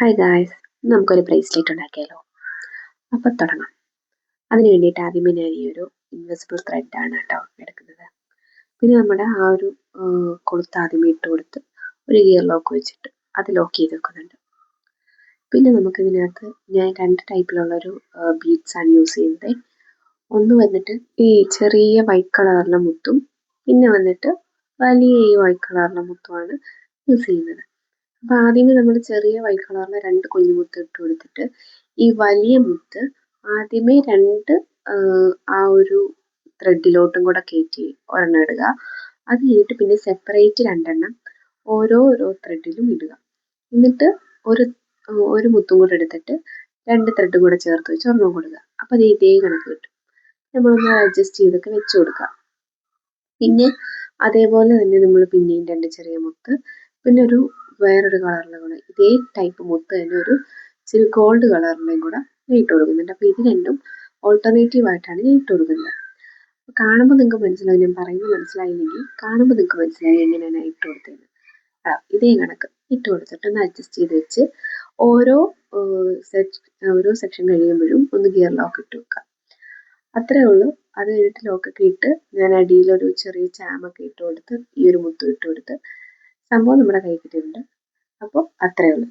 Hi guys, നമുക്കൊരു bracelet ഉണ്ടാക്കിയാലോ? അപ്പോൾ തുടങ്ങാം. അതിന് വേണ്ടിയിട്ട് ആദ്യമേ ഞാൻ ഈ ഒരു ഇൻവിസിബിൾ ത്രെഡാണ് കേട്ടോ എടുക്കുന്നത്. പിന്നെ നമ്മുടെ ആ ഒരു കൊളുത്ത് ആദ്യമേ ഇട്ട് കൊടുത്ത് ഒരു ഗിയർ ലോക്ക് വെച്ചിട്ട് അത് ലോക്ക് ചെയ്ത് വെക്കുന്നുണ്ട്. പിന്നെ നമുക്കിതിനകത്ത് ഞാൻ 2 ടൈപ്പിലുള്ളൊരു ബീഡ്സാണ് യൂസ് ചെയ്യുന്നത്. ഒന്ന് വന്നിട്ട് ഈ ചെറിയ വൈറ്റ് കളറിലെ മുത്തും, പിന്നെ വന്നിട്ട് വലിയ ഈ വൈറ്റ് കളറിലെ മുത്തുമാണ് യൂസ് ചെയ്യുന്നത്. അപ്പോൾ ആദ്യമേ നമ്മൾ ചെറിയ വൈറ്റ് കളറിലെ 2 കുഞ്ഞുമുത്ത് ഇട്ട് കൊടുത്തിട്ട് ഈ വലിയ മുത്ത് ആദ്യമേ 2 ആ ഒരു ത്രെഡിലോട്ടും കൂടെ കയറ്റി ഒരെണ്ണം ഇടുക. അത് കഴിഞ്ഞിട്ട് പിന്നെ സെപ്പറേറ്റ് 2 ഓരോ ത്രെഡിലും ഇടുക. എന്നിട്ട് ഒരു മുത്തും കൂടെ എടുത്തിട്ട് 2 ത്രെഡും കൂടെ ചേർത്ത് വെച്ച് ഒരെണ്ണം കൊടുക്കുക. അപ്പോൾ അത് ഇതേ കണക്ക് കിട്ടും. നമ്മളൊന്ന് അഡ്ജസ്റ്റ് ചെയ്തൊക്കെ വെച്ച് കൊടുക്കുക. പിന്നെ അതേപോലെ തന്നെ നമ്മൾ പിന്നെയും 2 ചെറിയ മുത്ത്, പിന്നെ വേറൊരു കളറിലെ കൂടെ ഇതേ ടൈപ്പ് മുത്ത് തന്നെ ഒരു ഇച്ചിരി ഗോൾഡ് കളറിലെയും കൂടെ ഞാൻ ഇട്ട് കൊടുക്കുന്നുണ്ട്. അപ്പോൾ ഇത് രണ്ടും ഓൾട്ടർനേറ്റീവ് ആയിട്ടാണ് ഞാൻ ഇട്ട് കൊടുക്കുന്നത്. കാണുമ്പോൾ നിങ്ങൾക്ക് മനസ്സിലാവും, ഞാൻ പറയുന്നത് മനസ്സിലായില്ലെങ്കിൽ കാണുമ്പോൾ നിങ്ങൾക്ക് മനസ്സിലായി എങ്ങനെയാണ് ഞാൻ ഇട്ട് കൊടുത്തത്. ഇതേ കണക്ക് ഇട്ട് കൊടുത്തിട്ട് ഒന്ന് അഡ്ജസ്റ്റ് ചെയ്ത് വെച്ച് ഓരോ സെക്ഷൻ കഴിയുമ്പോഴും ഒന്ന് ഗിയർ ലോക്ക് ഇട്ട് വെക്കുക. അത്രേ ഉള്ളൂ. അത് കഴിഞ്ഞിട്ട് ലോക്കൊക്കെ ഇട്ട് ഞാൻ അടിയിലൊരു ചെറിയ ചാമൊക്കെ ഇട്ട് കൊടുത്ത് ഈ ഒരു മുത്തും ഇട്ട് കൊടുത്ത് സംഭവം നമ്മുടെ കൈ കിട്ടിയിട്ടുണ്ട്. അപ്പോൾ അത്രേ ഉള്ളൂ.